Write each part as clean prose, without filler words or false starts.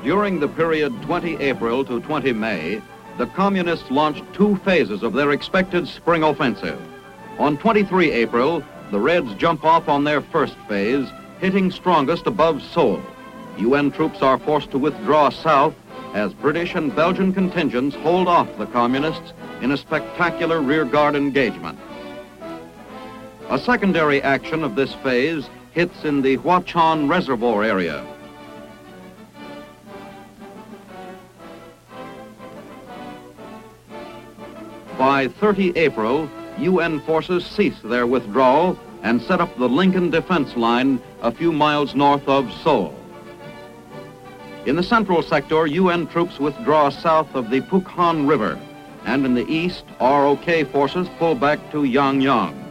During the period 20 April to 20 May, the Communists launched 2 phases of their expected spring offensive. On 23 April, the Reds jump off on their first phase, hitting strongest above Seoul. UN troops are forced to withdraw south as British and Belgian contingents hold off the Communists in a spectacular rearguard engagement. A secondary action of this phase hits in the Hwachon Reservoir area. By 30 April, UN forces cease their withdrawal and set up the Lincoln Defense Line a few miles north of Seoul. In the central sector, UN troops withdraw south of the Pukhan River, and in the east, ROK forces pull back to Yangyang.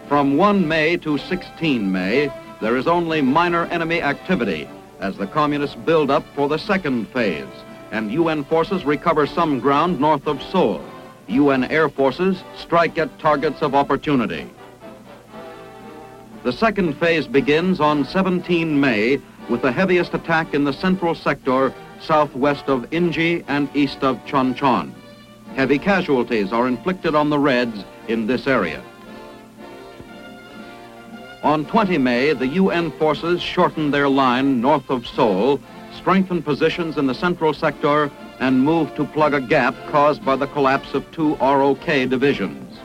From 1 May to 16 May, there is only minor enemy activity as the Communists build up for the second phase, and UN forces recover some ground north of Seoul. UN air forces strike at targets of opportunity. The second phase begins on 17 May with the heaviest attack in the central sector southwest of Inji and east of Chonchon. Heavy casualties are inflicted on the Reds in this area. On 20 May, the UN forces shorten their line north of Seoul, strengthen positions in the central sector, and move to plug a gap caused by the collapse of 2 ROK divisions.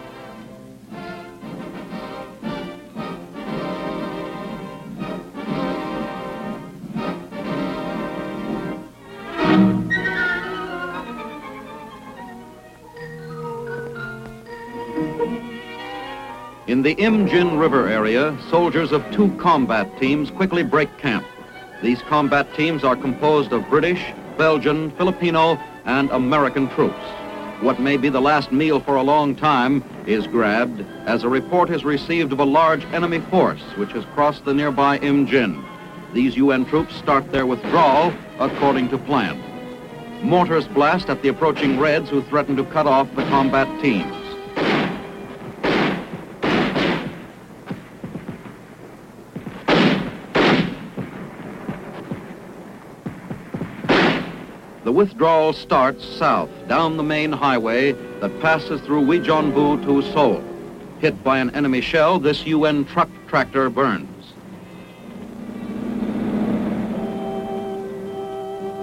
In the Imjin River area, soldiers of 2 combat teams quickly break camp. These combat teams are composed of British, Belgian, Filipino, and American troops. What may be the last meal for a long time is grabbed as a report is received of a large enemy force which has crossed the nearby Imjin. These UN troops start their withdrawal according to plan. Mortars blast at the approaching Reds who threaten to cut off the combat teams. The withdrawal starts south, down the main highway that passes through Wijeonbu to Seoul. Hit by an enemy shell, this UN truck tractor burns.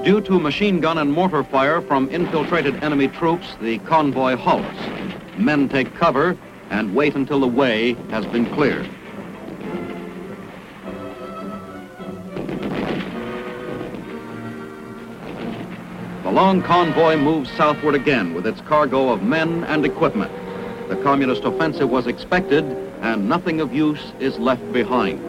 Due to machine gun and mortar fire from infiltrated enemy troops, the convoy halts. Men take cover and wait until the way has been cleared. The long convoy moves southward again with its cargo of men and equipment. The communist offensive was expected, and nothing of use is left behind.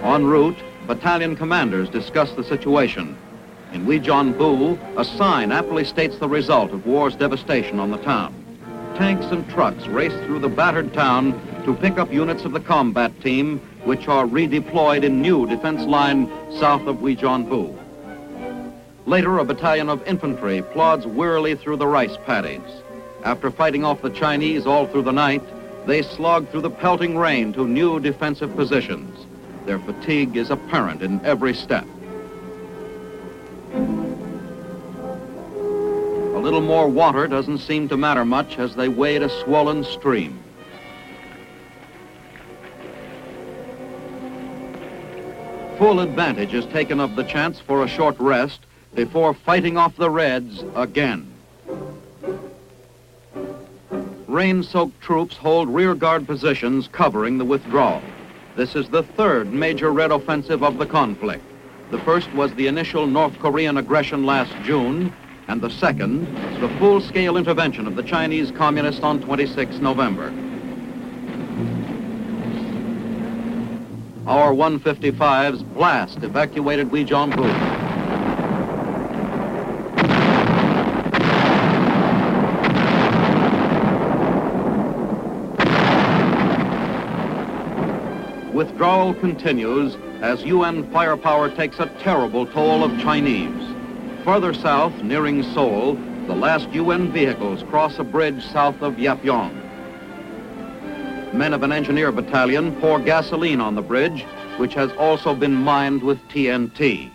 En route, battalion commanders discuss the situation. In Wijeonbu, a sign aptly states the result of war's devastation on the town. Tanks and trucks race through the battered town to pick up units of the combat team, which are redeployed in new defense line south of Wijeonbu. Later, a battalion of infantry plods wearily through the rice paddies. After fighting off the Chinese all through the night, they slog through the pelting rain to new defensive positions. Their fatigue is apparent in every step. A little more water doesn't seem to matter much as they wade a swollen stream. Full advantage is taken of the chance for a short rest before fighting off the Reds again. Rain-soaked troops hold rearguard positions covering the withdrawal. This is the third major Red offensive of the conflict. The first was the initial North Korean aggression last June, and the second, the full-scale intervention of the Chinese Communists on 26 November. Our 155's blast evacuated Wijeonbu. Withdrawal continues as UN firepower takes a terrible toll of Chinese. Further south, nearing Seoul, the last UN vehicles cross a bridge south of Yapyong. Men of an engineer battalion pour gasoline on the bridge, which has also been mined with TNT.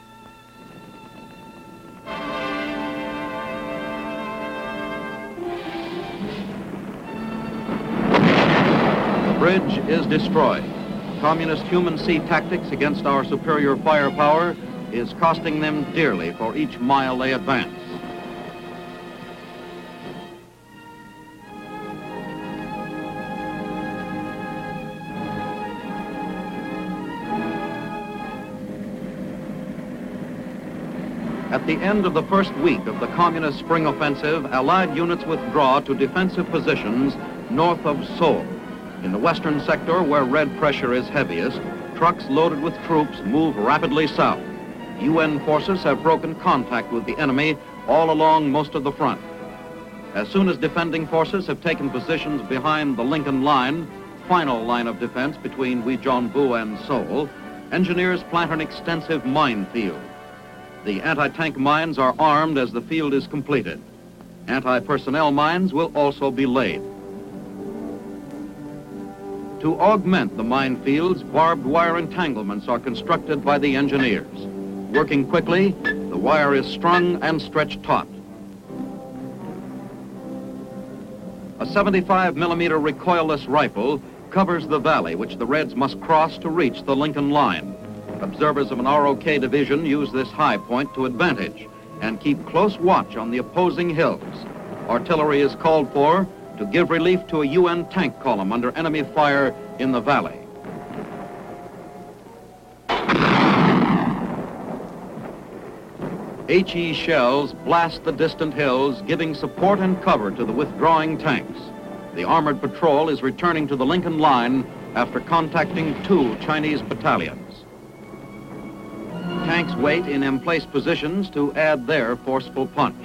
The bridge is destroyed. Communist human sea tactics against our superior firepower is costing them dearly for each mile they advance. At the end of the first week of the Communist spring offensive, Allied units withdraw to defensive positions north of Seoul. In the western sector, where red pressure is heaviest, trucks loaded with troops move rapidly south. UN forces have broken contact with the enemy all along most of the front. As soon as defending forces have taken positions behind the Lincoln Line, final line of defense between Uijeonbu and Seoul, engineers plant an extensive minefield. The anti-tank mines are armed as the field is completed. Anti-personnel mines will also be laid. To augment the minefields, barbed wire entanglements are constructed by the engineers. Working quickly, the wire is strung and stretched taut. A 75-millimeter recoilless rifle covers the valley which the Reds must cross to reach the Lincoln Line. Observers of an ROK division use this high point to advantage and keep close watch on the opposing hills. Artillery is called for to give relief to a UN tank column under enemy fire in the valley. HE shells blast the distant hills, giving support and cover to the withdrawing tanks. The armored patrol is returning to the Lincoln Line after contacting 2 Chinese battalions. Tanks wait in emplaced positions to add their forceful punch.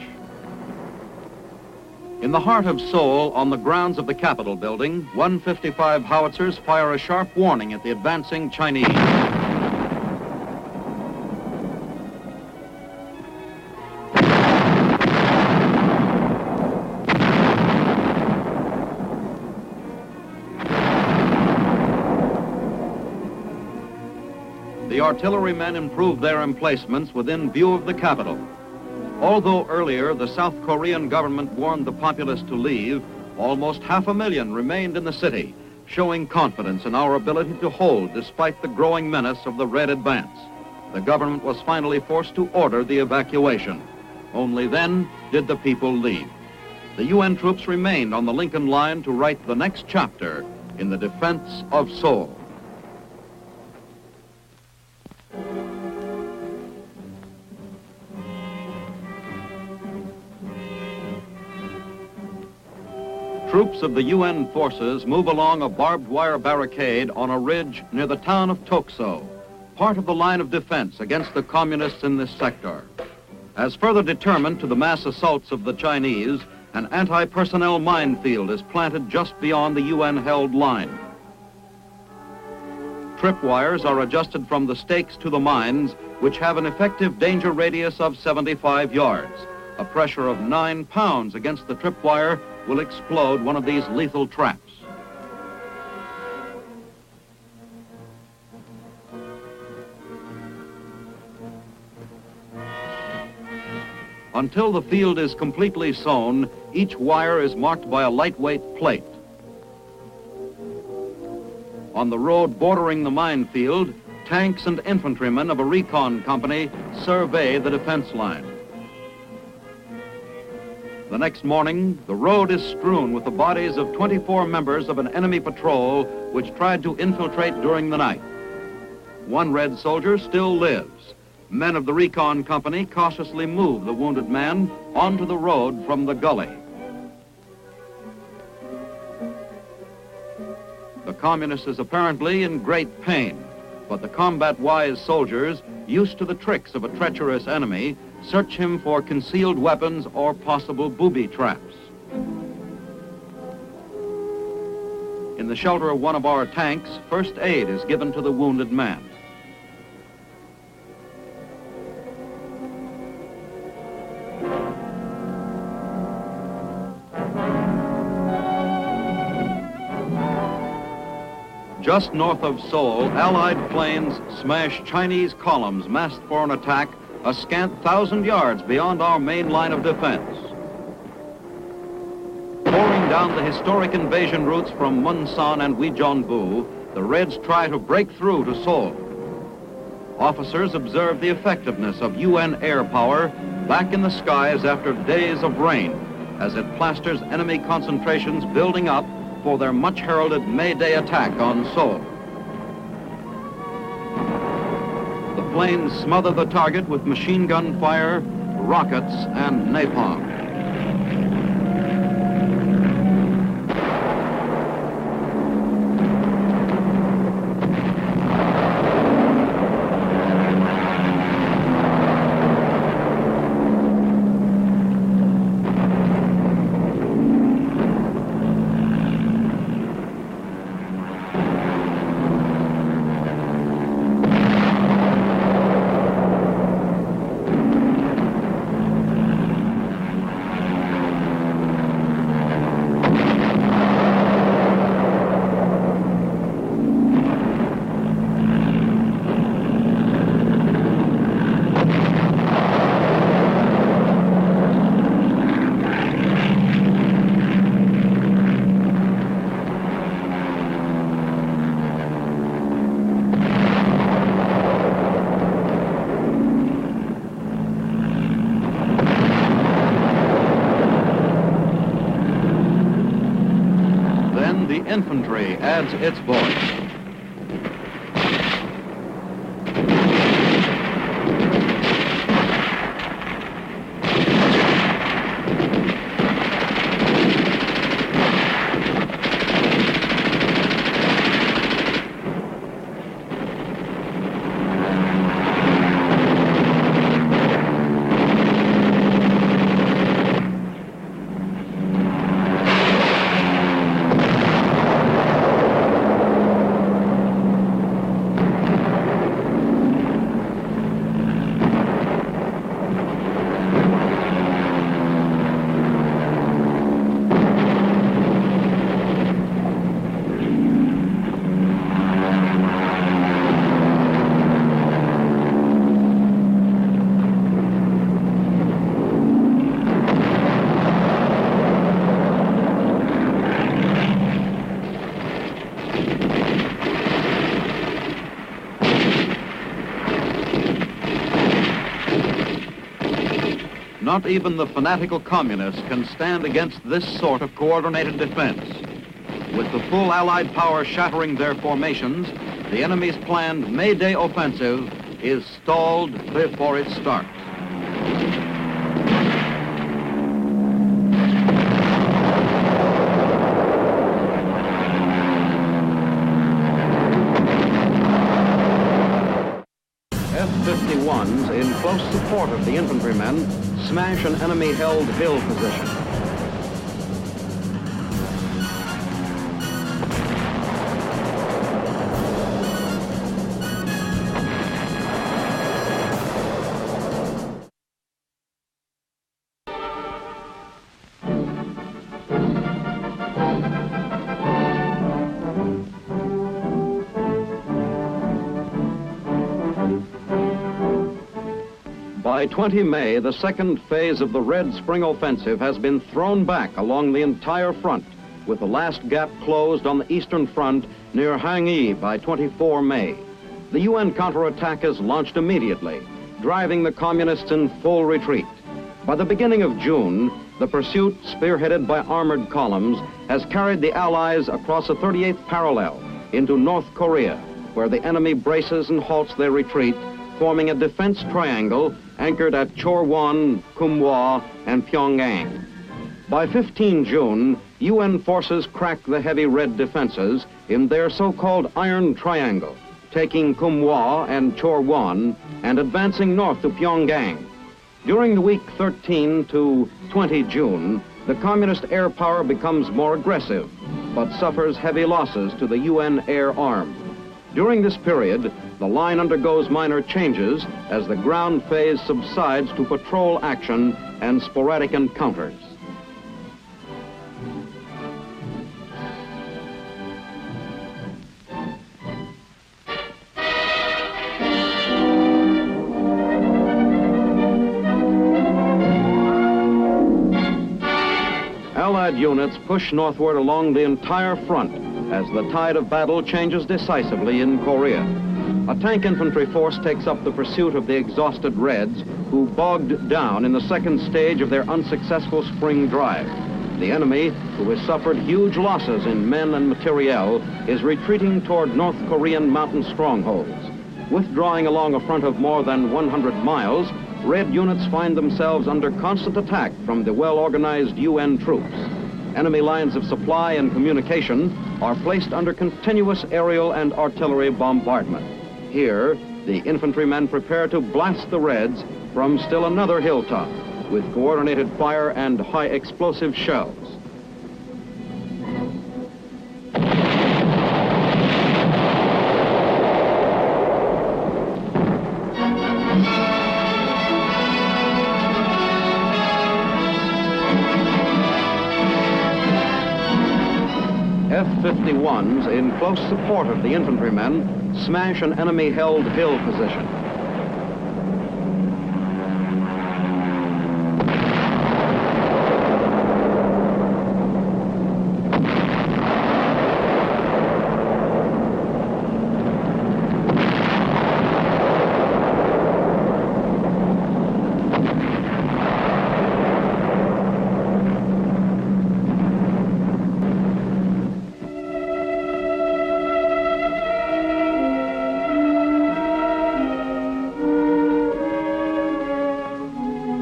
In the heart of Seoul, on the grounds of the Capitol building, 155 howitzers fire a sharp warning at the advancing Chinese. The artillerymen improved their emplacements within view of the Capitol. Although earlier the South Korean government warned the populace to leave, almost 500,000 remained in the city, showing confidence in our ability to hold despite the growing menace of the Red advance. The government was finally forced to order the evacuation. Only then did the people leave. The UN troops remained on the Lincoln Line to write the next chapter in the defense of Seoul. Troops of the UN forces move along a barbed wire barricade on a ridge near the town of Tokso, part of the line of defense against the communists in this sector. As further determined to the mass assaults of the Chinese, an anti-personnel minefield is planted just beyond the UN-held line. Tripwires are adjusted from the stakes to the mines, which have an effective danger radius of 75 yards. A pressure of 9 pounds against the tripwire will explode one of these lethal traps. Until the field is completely sown, each wire is marked by a lightweight plate. On the road bordering the minefield, tanks and infantrymen of a recon company survey the defense line. The next morning, the road is strewn with the bodies of 24 members of an enemy patrol which tried to infiltrate during the night. One Red soldier still lives. Men of the recon company cautiously move the wounded man onto the road from the gully. The communist is apparently in great pain, but the combat-wise soldiers, used to the tricks of a treacherous enemy, search him for concealed weapons or possible booby traps. In the shelter of one of our tanks, first aid is given to the wounded man. Just north of Seoul, Allied planes smashed Chinese columns massed for an attack a scant 1,000 yards beyond our main line of defense. Pouring down the historic invasion routes from WONSAN and Wijeonbu, the Reds try to break through to Seoul. Officers observe the effectiveness of UN air power back in the skies after days of rain as it plasters enemy concentrations building up for their much-heralded May Day attack on Seoul. The planes smother the target with machine gun fire, rockets, and napalm. The infantry adds its voice. Not even the fanatical communists can stand against this sort of coordinated defense. With the full Allied power shattering their formations, the enemy's planned May Day offensive is stalled before it starts. F-51s, in close support of the infantrymen, smash an enemy-held hill position. By 20 May, the second phase of the Red Spring Offensive has been thrown back along the entire front, with the last gap closed on the eastern front near Hanghi by 24 May. The UN counterattack is launched immediately, driving the communists in full retreat. By the beginning of June, the pursuit, spearheaded by armored columns, has carried the Allies across a 38th parallel into North Korea, where the enemy braces and halts their retreat, forming a defense triangle anchored at Chorwon, Kumhwa, and Pyongyang. By 15 June, UN forces crack the heavy Red defenses in their so-called Iron Triangle, taking Kumhwa and Chorwon and advancing north to Pyongyang. During the week 13 to 20 June, the communist air power becomes more aggressive, but suffers heavy losses to the UN air arm. During this period, the line undergoes minor changes as the ground phase subsides to patrol action and sporadic encounters. units push northward along the entire front as the tide of battle changes decisively in Korea. A tank infantry force takes up the pursuit of the exhausted Reds, who bogged down in the second stage of their unsuccessful spring drive. The enemy, who has suffered huge losses in men and materiel, is retreating toward North Korean mountain strongholds. Withdrawing along a front of more than 100 miles, Red units find themselves under constant attack from the well-organized UN troops. Enemy lines of supply and communication are placed under continuous aerial and artillery bombardment. Here, the infantrymen prepare to blast the Reds from still another hilltop with coordinated fire and high explosive shells. F-51s, in close support of the infantrymen, smash an enemy-held hill position.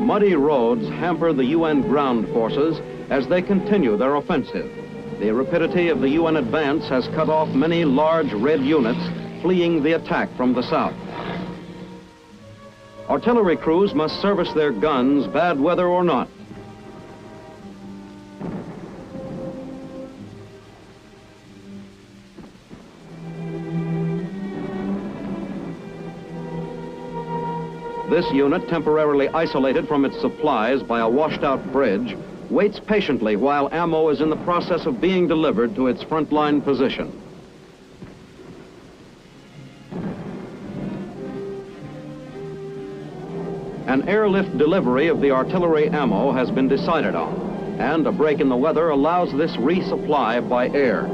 Muddy roads hamper the UN ground forces as they continue their offensive. The rapidity of the UN advance has cut off many large Red units fleeing the attack from the south. Artillery crews must service their guns, bad weather or not. This unit, temporarily isolated from its supplies by a washed-out bridge, waits patiently while ammo is in the process of being delivered to its frontline position. An airlift delivery of the artillery ammo has been decided on, and a break in the weather allows this resupply by air.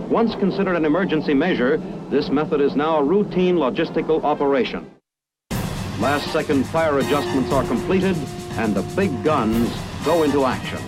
Once considered an emergency measure, this method is now a routine logistical operation. Last-second fire adjustments are completed, and the big guns go into action.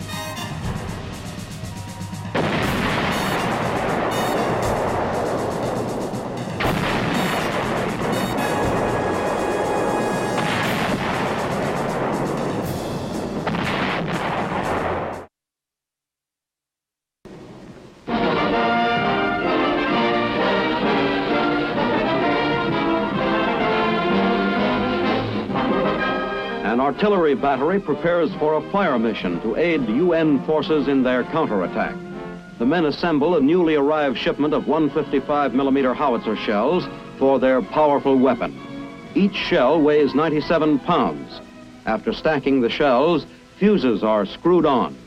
An artillery battery prepares for a fire mission to aid UN forces in their counterattack. The men assemble a newly arrived shipment of 155mm howitzer shells for their powerful weapon. Each shell weighs 97 pounds. After stacking the shells, fuses are screwed on.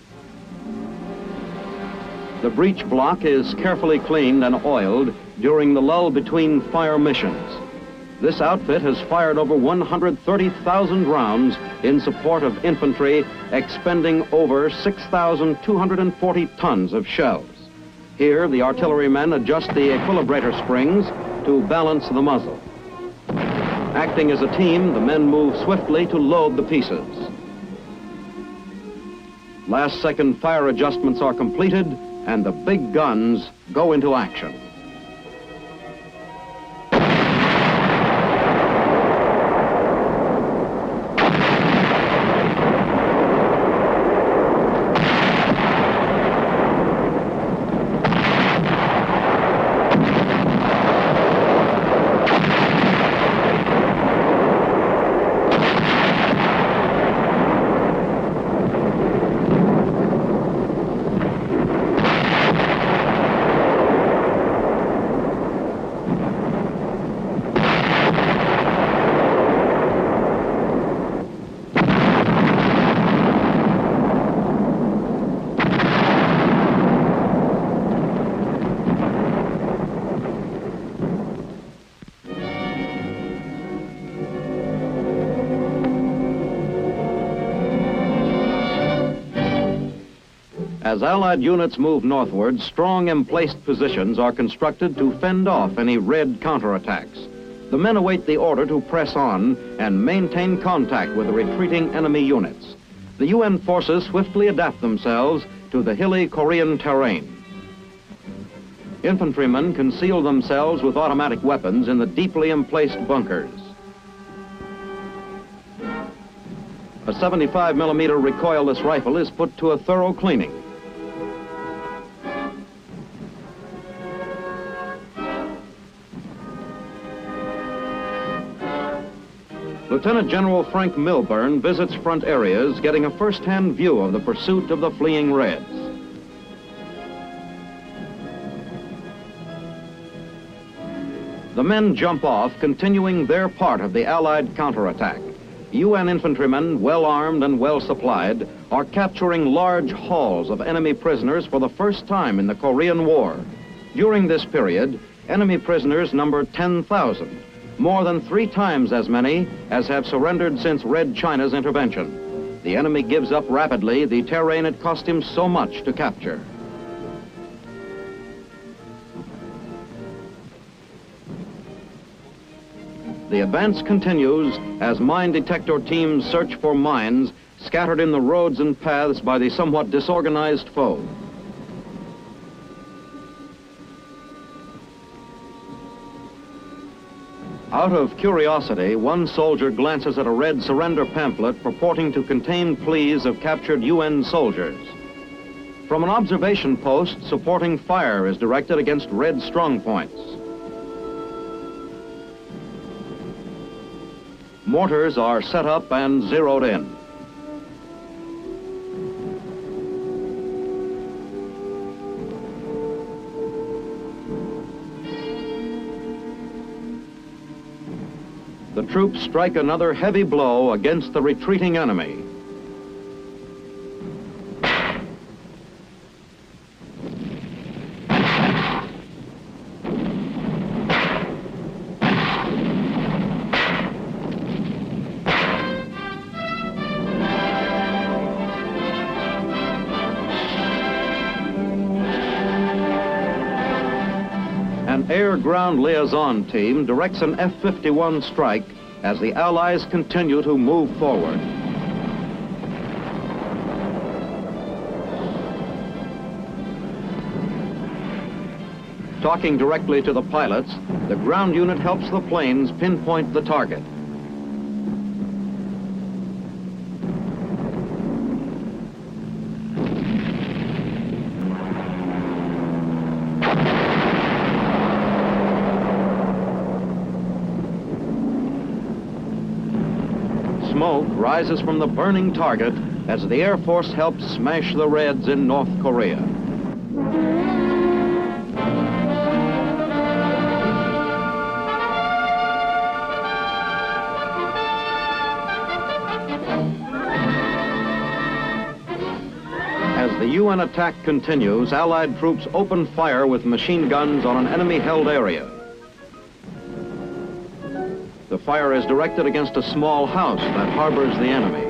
The breech block is carefully cleaned and oiled during the lull between fire missions. This outfit has fired over 130,000 rounds in support of infantry, expending over 6,240 tons of shells. Here, the artillerymen adjust the equilibrator springs to balance the muzzle. Acting as a team, the men move swiftly to load the pieces. Last-second fire adjustments are completed, and the big guns go into action. As Allied units move northward, strong emplaced positions are constructed to fend off any Red counterattacks. The men await the order to press on and maintain contact with the retreating enemy units. The UN forces swiftly adapt themselves to the hilly Korean terrain. Infantrymen conceal themselves with automatic weapons in the deeply emplaced bunkers. A 75mm recoilless rifle is put to a thorough cleaning. Lieutenant General Frank Milburn visits front areas, getting a first-hand view of the pursuit of the fleeing Reds. The men jump off, continuing their part of the Allied counterattack. UN infantrymen, well armed and well supplied, are capturing large hauls of enemy prisoners for the first time in the Korean War. During this period, enemy prisoners number 10,000, more than 3 times as many as have surrendered since Red China's intervention. The enemy gives up rapidly the terrain it cost him so much to capture. The advance continues as mine detector teams search for mines scattered in the roads and paths by the somewhat disorganized foe. Out of curiosity, one soldier glances at a Red surrender pamphlet purporting to contain pleas of captured UN soldiers. From an observation post, supporting fire is directed against Red strongpoints. Mortars are set up and zeroed in. The troops strike another heavy blow against the retreating enemy. An air-ground liaison team directs an F-51 strike as the Allies continue to move forward. Talking directly to the pilots, the ground unit helps the planes pinpoint the target. Smoke rises from the burning target as the Air Force helps smash the Reds in North Korea. As the UN attack continues, Allied troops open fire with machine guns on an enemy-held area. The fire is directed against a small house that harbors the enemy.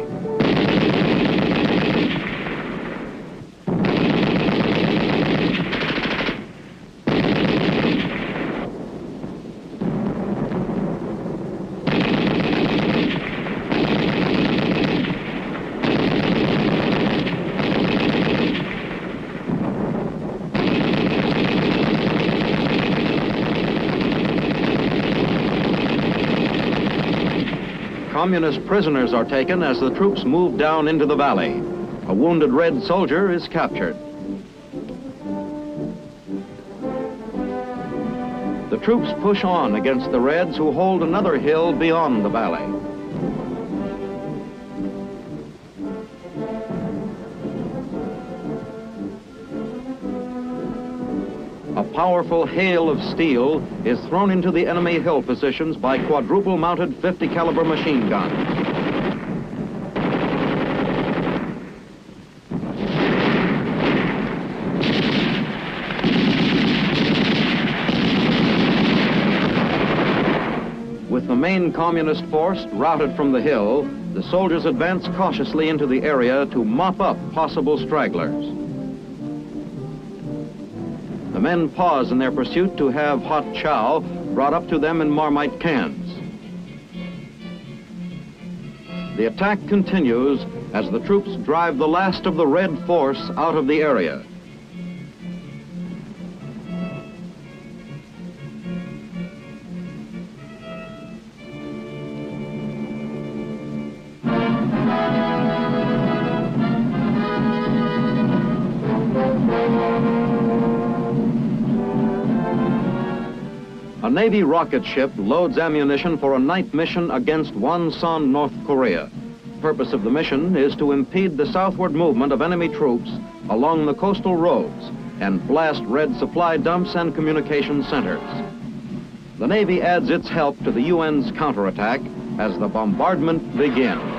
Communist prisoners are taken as the troops move down into the valley. A wounded Red soldier is captured. The troops push on against the Reds, who hold another hill beyond the valley. A powerful hail of steel is thrown into the enemy hill positions by quadruple-mounted 50-caliber machine guns. With the main communist force routed from the hill, the soldiers advance cautiously into the area to mop up possible stragglers. The men pause in their pursuit to have hot chow brought up to them in Marmite cans. The attack continues as the troops drive the last of the Red force out of the area. A Navy rocket ship loads ammunition for a night mission against WONSAN, North Korea. The purpose of the mission is to impede the southward movement of enemy troops along the coastal roads and blast Red supply dumps and communication centers. The Navy adds its help to the UN's counterattack as the bombardment begins.